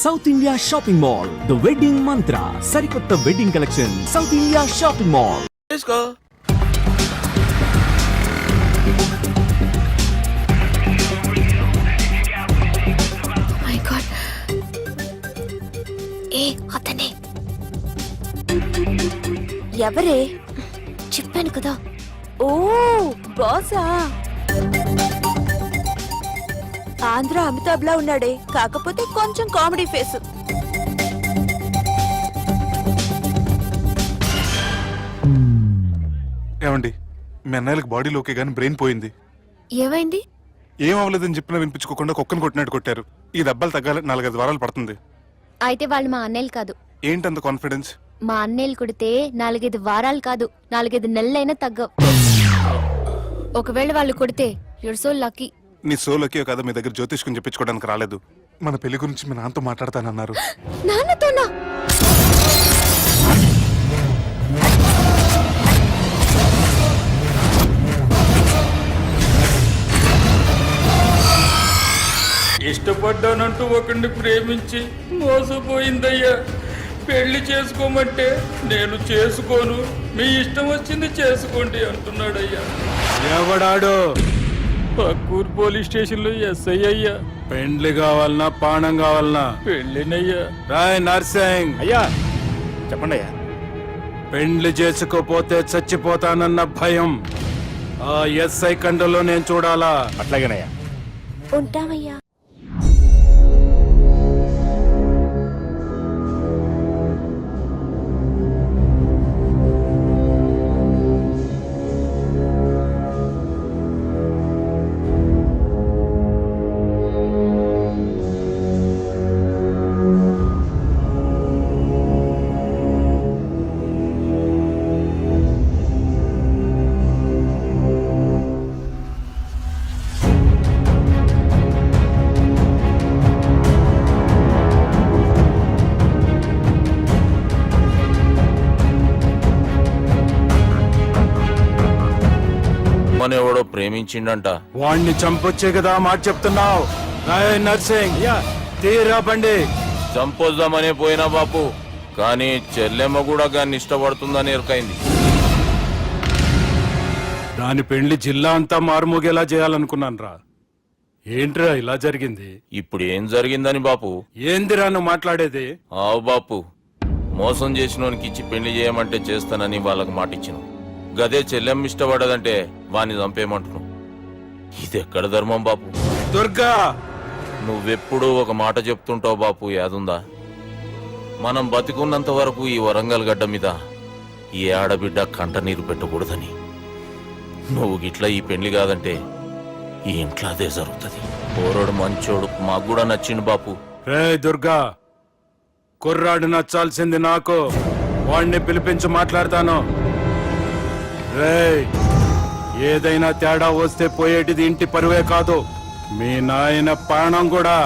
South India shopping mall, the wedding మంత్ర, సరికొత్త wedding collection, south India shopping mall. తీసుకో. My God, ఏ అతనే ఎవరే? చెప్పాను కదా. ఓ బాసా, ఆంధ్ర అమితాబ్ లా ఉన్నాడే, కాకపోతే కొంచెం కామెడీ ఫేస్. ఏమండి, మీ అన్నయ్యలకు బాడీలో ఓకే గానీ బ్రెయిన్ పోయింది. ఏమైంది? ఏం అవ్వలేదని చెప్పినా వినిపించుకోకుండా కుక్కను కొట్టినట్టు కొట్టారు. ఈ దెబ్బలు తగ్గాలి 4-5 వారాలు పడుతుంది. అయితే వాళ్ళు మా అన్నయ్యలు కాదు. ఏంటంత కాన్ఫిడెన్స్? మా అన్నయ్యలు కొడితే 4-5 వారాలు కాదు, 4-5 నెలలైనా తగ్గవు. ఒకవేళ వాళ్ళు కొడితే యూర్ సో లక్కీ. నీ సోలోకి కదా మీ దగ్గర జ్యోతిష్కుని చెప్పించుకోవడానికి రాలేదు. మన పెళ్లి గురించి మీ నాన్నతో మాట్లాడతానన్నారు. నాన్నతోనా? ఇష్టపడ్డానంటూ ఒకరిని ప్రేమించి మోసపోయిందయ్యా. పెళ్లి చేసుకోమంటే నేను చేసుకోను, మీ ఇష్టం వచ్చింది చేసుకోండి అంటున్నాడయ్యా. ఎవడాడు? పక్కూరు పోలీస్ స్టేషన్ లో ఎస్ఐ అయ్యా. పెండ్లి కావాలనా పానం కావాలనా? పెళ్ళినయ్యా. రాయ్ నర్సింగ్, అయ్యా చెప్పండి అయ్యా. పెండ్లి చేసుకోపోతే చచ్చిపోతానన్న భయం ఆ ఎస్ఐ కండలో నేను చూడాలా? అట్లాగేనయ్యా. ఉంటామయ్యా. ఎవడో ప్రేమించిండంట. వాణ్ణి చంపొచ్చే కదా మాట చెప్తున్నావు? రాయ్ నర్సింగ్, తీరా బండి. చంపొద్దామనే పోయినా బాపు, కానీ చెల్లెమ్మ కూడా గాన్ని ఇష్టపడుతుందని ఎరకైంది. దాని పెండ్లి జిల్లా అంతా మారుమోగేలా చేయాలనుకున్నాను రా. ఏంట్రా ఇలా జరిగింది? ఇప్పుడు ఏం జరిగిందని బాపు? ఏందిరా నువ్వు మాట్లాడేది? ఆవు బాపు, మోసం చేసినోనికి ఇచ్చి పెళ్లి చేయమంటే చేస్తానని వాళ్ళకు మాటిచ్చిన. గదే చెల్లెమ్మ ఇష్టపడదంటే వాణ్ణి చంపేయమంటున్నావు. ఇది ఎక్కడ ధర్మం బాపు? దుర్గా, నువ్వెప్పుడూ ఒక మాట చెప్తుంటావు బాపు, యాదుందా? మనం బతికున్నంత వరకు ఈ వరంగల్ గడ్డ మీద ఈ ఆడబిడ్డ కంట నీరు పెట్టకూడదని. నువ్వు గిట్లా ఈ పెళ్లి కాదంటే ఈ ఇంట్లో అదే జరుగుతుంది. పోరోడు మంచోడు, మాకు కూడా నచ్చిండు బాపు. రే దుర్గా, కుర్రాడు నచ్చాల్సింది నాకు. వాణ్ణి పిలిపించి మాట్లాడతాను. రే, ఏదైనా తేడా వస్తే పోయేటిది ఇంటి పరువే కాదు, మీ నాయన ప్రాణం కూడా.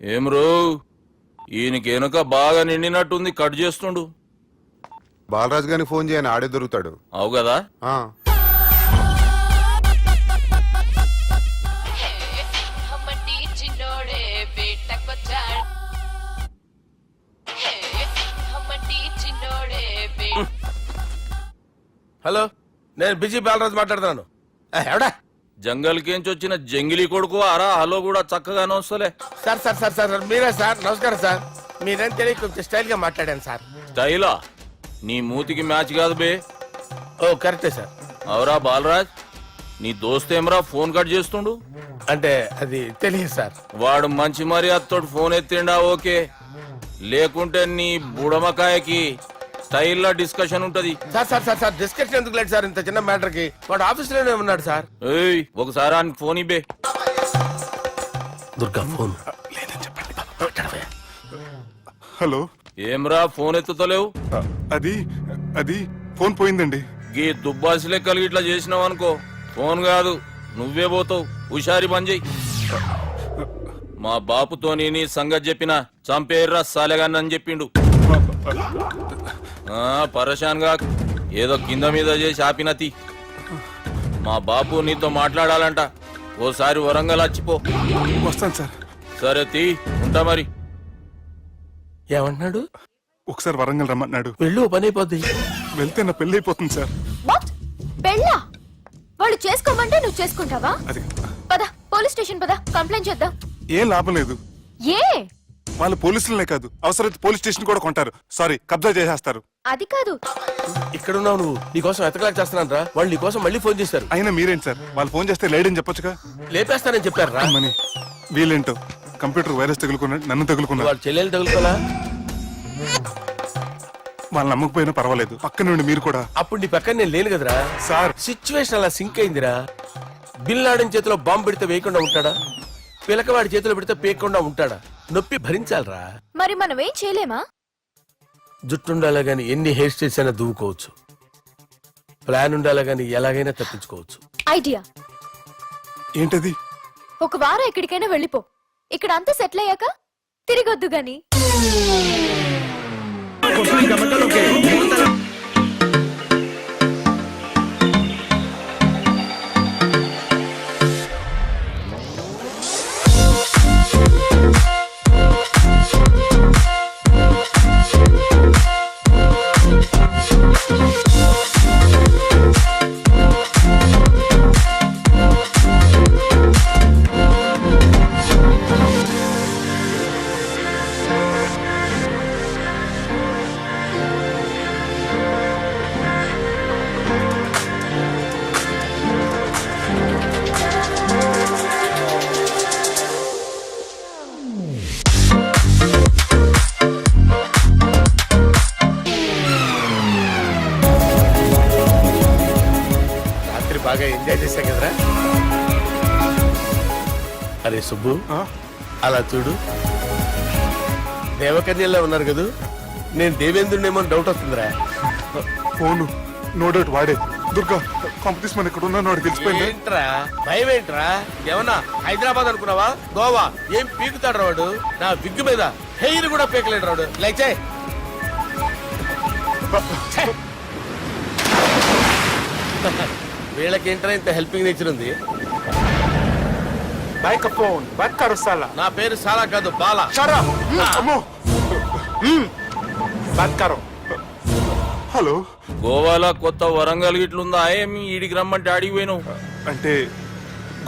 ఏం రో, ఈయనకి వెనుక బాగా నిండినట్టుంది, కట్ చేస్తుండు. బాలరాజు గారికి ఫోన్ చేయని, ఆడే దొరుకుతాడు. అవు కదా. హలో, నేను బిజీ బాలరాజు మాట్లాడుతున్నాను. ఎవడా? జంగల్కేంచి వచ్చిన జంగిలీ కొడుకు అరా. హలో కూడా చక్కగానే వస్తలే. సార్ సార్ సార్ సార్ మీరే సార్? నమస్కారం సార్. మీరేం తెలియక కొంచెం స్టైల్ గా మాట్లాడాను సార్. స్టైలా? నీ మూతికి మ్యాచ్ కాదు బే. ఓ కరెక్టే సార్. అవరా బాలరాజ్, నీ దోస్తేమరా ఫోన్ కట్ చేస్తుండు? అంటే అది తెలియదు సార్. వాడు మంచి మర్యాదతో ఫోన్ ఎత్తిండా ఓకే, లేకుంటే నీ బుడమకాయకి స్టైల్లో డిస్కషన్ ఉంటది. Sir sir sir sir discussion ఎందుకు లేదు సార్? ఇంత చిన్న మ్యాటర్ కి వాడు ఆఫీస్ లోనే ఉన్నాడు సార్. ఏయ్, ఒకసారి ఆయనకి ఫోన్ ఇబ్బే. దుర్గా ఫోన్. హలో, ఏమ్రా ఫోన్ ఎత్తుతలేవు? అది అది ఫోన్ పోయిందండి. గీ దుబ్బాసి లెక్కలు ఇట్లా చేసినావు అనుకో ఫోన్ కాదు, నువ్వే పోతావు. హుషారి పని చెయ్యి. మా బాపుతో నీ సంగతి చెప్పిన చంపేర్రా సాలెగాన్ని అని చెప్పిండు. పరేషాన్ గా ఏదో కింద మీద చేసి ఆపినతి. మా బాపు నీతో మాట్లాడాలంట. ఓసారి వరంగల్ వచ్చిపో. వస్తాను సార్. సరే తీ, ఉంటా మరి. ఏమంటున్నాడు? ఒకసారి వరంగల్ రమ్మన్నాడు. వెళ్ళు, పని అయిపోద్ది. వెళ్తే నా పెళ్లి అయిపోతుంది సార్. వాట్? పెళ్ళా? వాళ్ళు చేసుకోమంటే నువ్వు చేసుకుంటావా? అది పద, పోలీస్ స్టేషన్ పద, కంప్లైంట్ చేద్దాం. ఏం లాభం లేదు. ఏ? వాళ్ళు పోలీసులనే కాదు, అవసరమైతే పోలీస్ స్టేషన్ కూడా కొంటారు. సారీ, కబ్జా చేసేస్తారు. అది కాదు. ఇక్కడున్నావు నువ్వు, నీకోసం ఎతకలేక చేస్తున్నాను రా. వాళ్ళు నీకోసం మళ్ళీ ఫోన్ చేశారు. అయినా మీరేంటి సార్, వాళ్ళు ఫోన్ చేస్తే లేడని చెప్పొచ్చుగా. లేపేస్తానని చెప్పారు రా. మని వీళ్ళేంటో కంప్యూటర్ వైరస్ తగులుకున్నాడు, నన్ను తగులుకున్నాడు. వాళ్ళ చెల్లెలు తగులుకోలా? వాళ్ళు నమ్మకపోయినా పర్వాలేదు, పక్క నుండి మీరు కూడా. అప్పుడు నీ పక్కన నేను లేను కదరా సార్. సిచ్యువేషన్ అలా సింక్ అయిందిరా. బిల్ లాడెన్ చేతిలో బాంబు పెడితే వేయకుండా ఉంటాడా? పిలకవాడి చేతిలో పెడితే పేయకుండా ఉంటాడా? నొప్పి భరించాలరా. మరి మనం ఏం చేయలేమా? జుట్టుండాలా గాని ఎన్ని హెయిర్ స్టైల్స్ అయినా దువ్వుకోవచ్చు. ప్లాన్ ఉండాలా గాని ఎలాగైనా తప్పించుకోవచ్చు. ఐడియా. ఏంటది? ఒక వారం ఎక్కడికైనా వెళ్ళిపో. ఇక్కడ అంతా సెటిల్ అయ్యాక తిరిగొద్దు గాని. రాత్రి బాగా ఎంజాయ్ చేశా కదరా. అరే సుబ్బు, ఆ? అలా చూడు. దేవకన్యల్లో ఉన్నారు కదూ. నేను దేవేంద్రుడేమో డౌట్ వస్తుందిరా. ఫోను నో డౌట్ వాడే. దుర్గా కాంపిటీషన్ మన ఇక్కడ ఉన్నాను, వాడు తెలిసిపోయింది. ఏంట్రా భయం ఏంట్రా? ఏమన్నా హైదరాబాద్ అనుకున్నావా? గోవా? ఏం పీకుతాడు రాడు. నా విగ్గు మీద హెయిర్ కూడా పీకలేడు రాడు. లైక్ చేయి. వీళ్ళకేంట్రా ఇంత హెల్పింగ్ నేచర్ ఉంది. నా పేరు సాలా కాదు, బాలా. అమ్మో. హలో. గోవాలో కొత్త వరంగల్ గిట్లుందా? ఏమి ఈడికి రమ్మంటే అడిగి పోయినావు? అంటే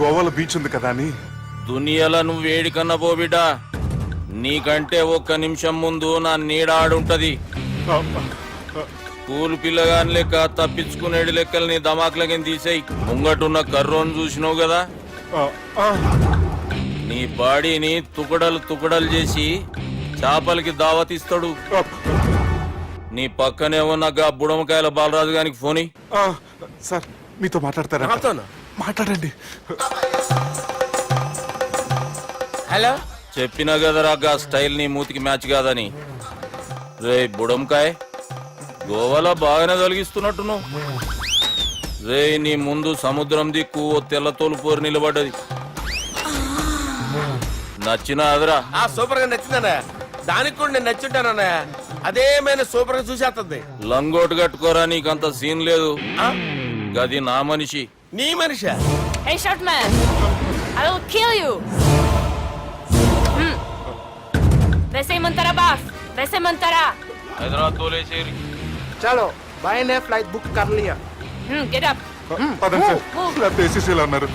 గోవాలో బీచ్ ఉంది కదా అని. దునియాలో నువ్వు వేడికన్నా పో బిడ్డ. నీకంటే ఒక్క నిమిషం ముందు నా నీడ ఆడుంటది. స్కూల్ పిల్లగాని లెక్క తప్పించుకునేడు లెక్కలు నీ దమాకులకి తీసేయి. ముంగటున్న కర్రోని చూసినావు కదా, నీ బాడీని తుకడలు చేసి చేపలకి దావతిస్తాడు. నీ పక్కనే ఉన్న బుడమకాయల బాలరాజు గారికి ఫోని. సార్ మీతో మాట్లాడతారా? నాతోనా? మాట్లాడండి. హలో. చెప్పినా కదరా గా స్టైల్ నీ మూతికి మ్యాచ్ కాదని. రే బుడంకాయ, గోవాలో బాగానే తొలగిస్తున్నట్టు నువ్వు. రే నీ ముందు సముద్రం దిక్కు ఓ తెల్ల తోలుపోరు నిలబడ్డది. నచ్చినా అదరా? సూపర్ గా నచ్చిందన్నా. దానికి కూడా నేను నచ్చుంటానన్నా. అదేమైనా సూపర్ గా చూసేస్తుంది. లంగోటు కట్టుకోరా, నీకంత సీన్ లేదు. గది నా మనిషి. నీ Manisha? Hey, short man! I will kill you! वैसे ही मंतरा बास, वैसे मंतरा. హైదరాబాద్ తోలేసేరి. चलो भाई ने फ्लाइट बुक कर लिया. Get up. పదండి సార్, లేకపోతే ఏసీసీలో ఉన్నారు.